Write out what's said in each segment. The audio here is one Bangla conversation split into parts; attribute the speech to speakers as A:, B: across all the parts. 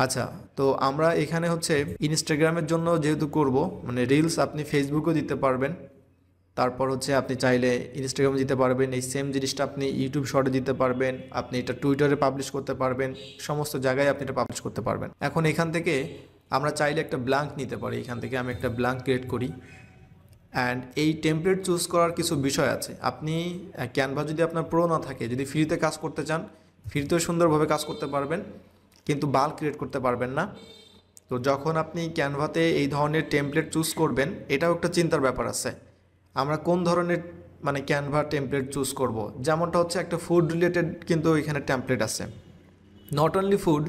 A: আচ্ছা, তো আমরা এখানে হচ্ছে ইনস্টাগ্রামের জন্য যেহেতু করব, মানে রিলস আপনি ফেসবুকেও দিতে পারবেন, তারপর হচ্ছে আপনি চাইলে ইনস্টাগ্রামে দিতে পারবেন, এই সেম জিনিসটা আপনি ইউটিউব শর্টে দিতে পারবেন, আপনি এটা টুইটারে পাবলিশ করতে পারবেন, সমস্ত জায়গায় আপনি এটা পাবলিশ করতে পারবেন। এখন এখান থেকে আমরা চাইলে একটা ব্ল্যাঙ্ক নিতে পারি, এখান থেকে আমি একটা ব্ল্যাঙ্ক ক্রিয়েট করি। অ্যান্ড এই টেমপ্লেট চুজ করার কিছু বিষয় আছে। আপনি ক্যানভা যদি আপনার প্রো না থাকে, যদি ফ্রিতে কাজ করতে চান, ফ্রিতেও সুন্দরভাবে কাজ করতে পারবেন, কিন্তু বাল্ক ক্রিয়েট করতে পারবেন না। তো যখন আপনি ক্যানভাতে এই ধরনের টেমপ্লেট চুজ করবেন, এটাও একটা চিন্তার ব্যাপার আছে। আমরা কোন ধরনের মানে ক্যানভা টেমপ্লেট চুজ করব, যেমনটা হচ্ছে একটা ফুড রিলেটেড কিন্তু এখানে টেমপ্লেট আছে, নট অনলি ফুড।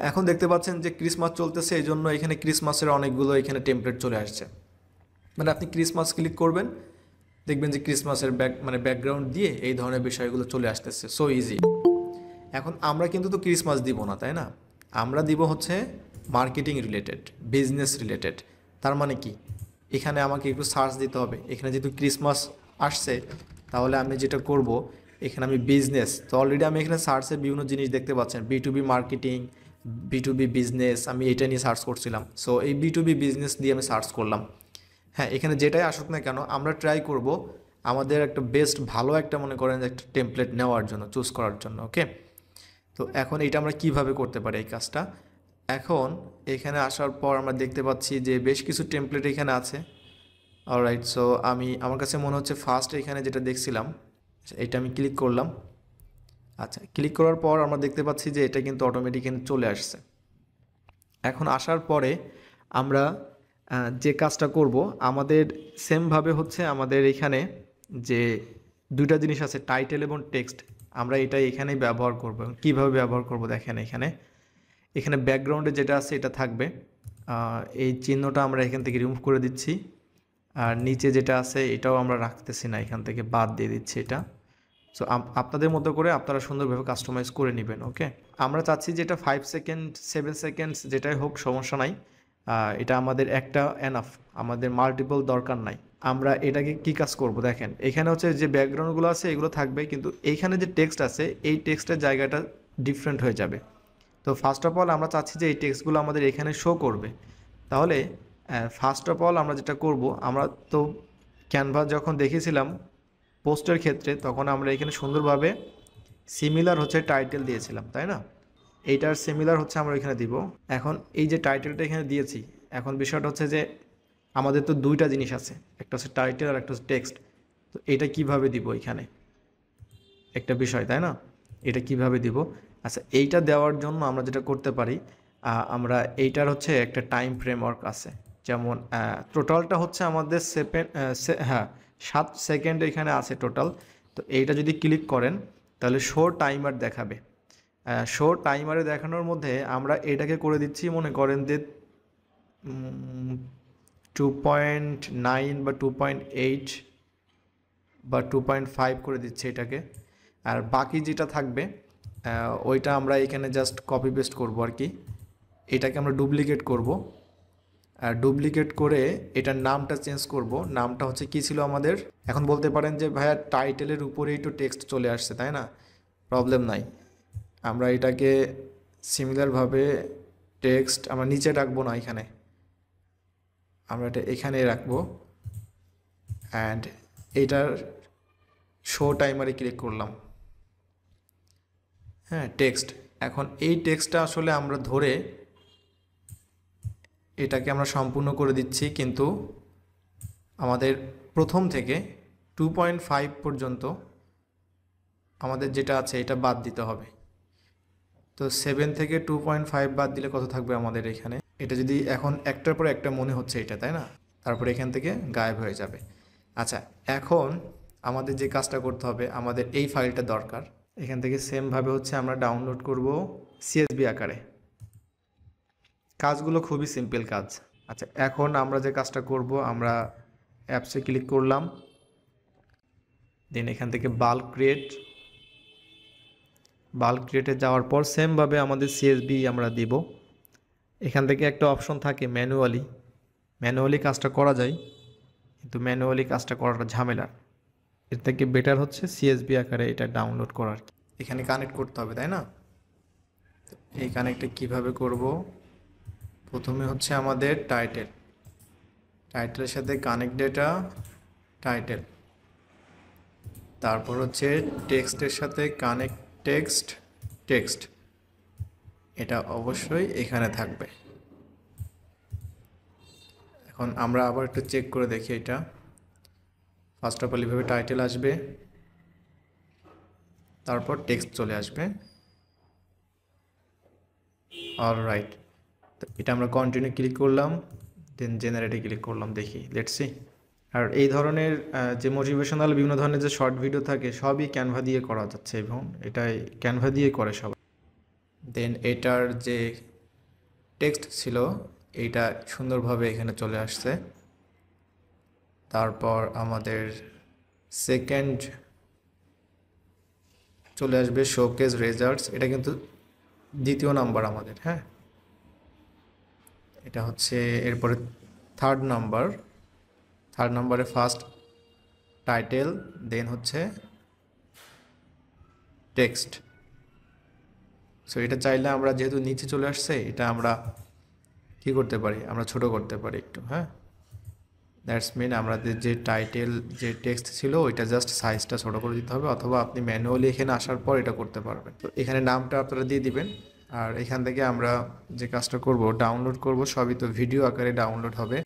A: এখন দেখতে পাচ্ছেন যে ক্রিসমাস চলতেছে, এই জন্য এখানে ক্রিসমাসের অনেকগুলো এখানে টেমপ্লেট চলে আসছে। মানে আপনি ক্রিসমাস ক্লিক করবেন, দেখবেন যে ক্রিসমাসের ব্যাকগ্রাউন্ড দিয়ে এই ধরনের বিষয়গুলো চলে আসতেছে, সো ইজি। এখন আমরা কিন্তু তো ক্রিসমাস দিব না, তাই না? আমরা দিব হচ্ছে মার্কেটিং রিলেটেড, বিজনেস রিলেটেড। তার মানে কি, এখানে আমাকে একটু সার্চ দিতে হবে। এখানে যেহেতু ক্রিসমাস আসছে, তাহলে আমি যেটা করব, এখানে আমি বিজনেস, তো অলরেডি আমি এখানে সার্চে বিভিন্ন জিনিস দেখতে পাচ্ছেন, B2B মার্কেটিং, B2B বিজনেস, আমি এটা নিয়ে সার্চ করছিলাম। সো এই B2B বিজনেস দিয়ে আমি সার্চ করলাম। হ্যাঁ, এখানে যেটাই আসুক না কেন, আমরা ট্রাই করব আমাদের একটা বেস্ট ভালো একটা মনে করেন একটা টেমপ্লেট নেওয়ার জন্য, চুজ করার জন্য। ওকে, তো এখন এটা আমরা কিভাবে করতে পারি এই কাজটা। এখন এখানে আসার পর আমরা দেখতে পাচ্ছি যে বেশ কিছু টেমপ্লেট এখানে আছে। অলরাইট, সো আমার কাছে মনে হচ্ছে ফার্স্ট এখানে যেটা দেখছিলাম, এটা আমি ক্লিক করলাম। আচ্ছা, ক্লিক করার পর আমরা দেখতে পাচ্ছি যে এটা কিন্তু অটোমেটিক এখানে চলে আসছে। এখন আসার পরে আমরা যে কাজটা করব, আমাদের সেমভাবে হচ্ছে আমাদের এখানে যে দুইটা জিনিস আছে, টাইটেল এবং টেক্সট, আমরা এটা এখানেই ব্যবহার করব। কীভাবে ব্যবহার করব দেখেন, এখানে এখানে ব্যাকগ্রাউন্ডে যেটা আছে এটা থাকবে, এই চিহ্নটা আমরা এখান থেকে রিমুভ করে দিচ্ছি। আর নিচে যেটা আছে এটাও আমরা রাখতেছি না, এখান থেকে বাদ দিয়ে দিচ্ছি এটা। সো আপনাদের মতো করে আপনারা সুন্দরভাবে কাস্টমাইজ করে নেবেন। ওকে, আমরা চাচ্ছি যে এটা 5 সেকেন্ড 7 সেকেন্ডস যেটাই হোক সমস্যা নাই, এটা আমাদের একটা এনাফ, আমাদের মাল্টিপল দরকার নাই। আমরা এটাকে কি কাজ করব দেখেন, এখানে হচ্ছে যে ব্যাকগ্রাউন্ডগুলো আছে এগুলো থাকবে, কিন্তু এইখানে যে টেক্সট আছে এই টেক্সটের জায়গাটা ডিফারেন্ট হয়ে যাবে। তো ফার্স্ট অফ অল আমরা চাচ্ছি যে এই টেক্সটগুলো আমাদের এখানে শো করবে। তাহলে ফার্স্ট অফ অল আমরা যেটা করব, আমরা তো ক্যানভা যখন দেখেছিলাম পোস্টের ক্ষেত্রে, তখন আমরা এখানে সুন্দরভাবে সিমিলার হচ্ছে টাইটেল দিয়েছিলাম, তাই না? এইটার সিমিলার হচ্ছে আমরা এখানে দিব। এখন এই যে টাইটেলটা এখানে দিয়েছি, এখন বিষয়টা হচ্ছে যে আমাদের তো দুইটা জিনিস আছে, একটা হচ্ছে টাইটেল আর একটা হচ্ছে টেক্সট। তো এটা কিভাবে দিব, এখানে একটা বিষয়, তাই না? এটা কিভাবে দিব? আচ্ছা, এইটা দেওয়ার জন্য আমরা যেটা করতে পারি, আমরা এইটার হচ্ছে একটা টাইম ফ্রেমওয়ার্ক আছে। যেমন টোটালটা হচ্ছে আমাদের হ্যাঁ 7 সেকেন্ড এখানে আছে টোটাল। তো এইটা যদি ক্লিক করেন তাহলে শো টাইমার দেখাবে। শো টাইমারে দেখানোর মধ্যে আমরা এটাকে করে দিচ্ছি, মনে করেন যে 2.9 বা 2.8 বা 2.5 করে দিচ্ছি এটাকে। আর বাকি যেটা থাকবে ওইটা আমরা এখানে জাস্ট কপি পেস্ট করব আর কি। এটাকে আমরা ডুপ্লিকেট করব, আর ডুপ্লিকেট করে এটার নামটা চেঞ্জ করব। নামটা হচ্ছে কি ছিল আমাদের, এখন বলতে পারেন যে ভাইয়া টাইটেলের উপরেই তো টেক্সট চলে আসছে, তাই না? প্রবলেম নাই, আমরা এটাকে সিমিলারভাবে টেক্সট আমরা নিচে রাখবো না, এখানে আমরা এটা এখানে রাখবো। অ্যান্ড এইটার শো টাইমারে ক্লিক করলাম। হ্যাঁ, টেক্সট। এখন এই টেক্সটটা আসলে আমরা ধরে এটাকে আমরা সম্পূর্ণ করে দিচ্ছি, কিন্তু আমাদের প্রথম থেকে 2.5 পর্যন্ত আমাদের যেটা আছে এটা বাদ দিতে হবে। তো 7 থেকে 2.5 বাদ দিলে কত থাকবে আমাদের এখানে? এটা যদি এখন একটার পর একটা মনে হচ্ছে এটা, তাই না? তারপরে এখান থেকে গায়েব হয়ে যাবে। আচ্ছা, এখন আমাদের যে কাজটা করতে হবে, আমাদের এই ফাইলটা দরকার। এখান থেকে সেমভাবে হচ্ছে আমরা ডাউনলোড করব CSV আকারে। কাজগুলো খুবই সিম্পল কাজ। আচ্ছা, এখন আমরা যে কাজটা করব, আমরা অ্যাপসে ক্লিক করলাম, দেন এখান থেকে বাল্ক ক্রিয়েটে যাওয়ার পর সেমভাবে আমাদের CSV আমরা দিব। এখান থেকে একটা অপশন থাকে ম্যানুয়ালি কাজটা করা যায়, কিন্তু ম্যানুয়ালি কাজটা করাটা ঝামেলা। এর থেকে বেটার হচ্ছে CSV আকারে এটা ডাউনলোড করার। এখানে কানেক্ট করতে হবে, তাই না? এই কানেক্টটা কিভাবে করব? প্রথমে হচ্ছে আমাদের টাইটেলের সাথে কানেক্ট ডেটা টাইটেল, তারপর হচ্ছে টেক্সটের সাথে কানেক্ট টেক্সট, এটা অবশ্যই এখানে থাকবে। এখন আমরা আবার একটু চেক করে দেখি এটা। ফার্স্ট অফ অল এইভাবে টাইটেল আসবে, তারপর টেক্সট চলে আসবে। অলরাইট, তো এটা আমরা কন্টিনিউ ক্লিক করলাম, দেন জেনারেটে ক্লিক করলাম, দেখি লেটস সি। আর এই ধরনের যে মোটিভেশনাল বিভিন্ন ধরনের যে শর্ট ভিডিও থাকে সবই ক্যানভা দিয়ে করা যাচ্ছে এবং এটাই ক্যানভা দিয়ে করে সবাই। দেন এটার যে টেক্সট ছিল এইটা সুন্দরভাবে এখানে চলে আসছে। তারপর আমাদের সেকেন্ড চলে আসবে শোকেজ রেজাল্টস, এটা কিন্তু দ্বিতীয় নাম্বার আমাদের। হ্যাঁ, এটা হচ্ছে এরপরে থার্ড নাম্বারে ফার্স্ট টাইটেল, দেন হচ্ছে টেক্সট। সো এটা চাইলে আমরা, যেহেতু নিচে চলে আসছে, এটা আমরা কি করতে পারি, আমরা ছোট করতে পারি একটু। হ্যাঁ, দ্যাটস মিন আমাদের যে টাইটেল যে টেক্সট ছিল ওইটা জাস্ট সাইজটা ছোট করে দিতে হবে, অথবা আপনি ম্যানুয়ালি এখানে আসার পর এটা করতে পারবেন। তো এখানে নামটা আপনারা দিয়ে দিবেন। আর এখান থেকে আমরা যে কাজটা করব, ডাউনলোড করব, সবই তো ভিডিও আকারে ডাউনলোড হবে।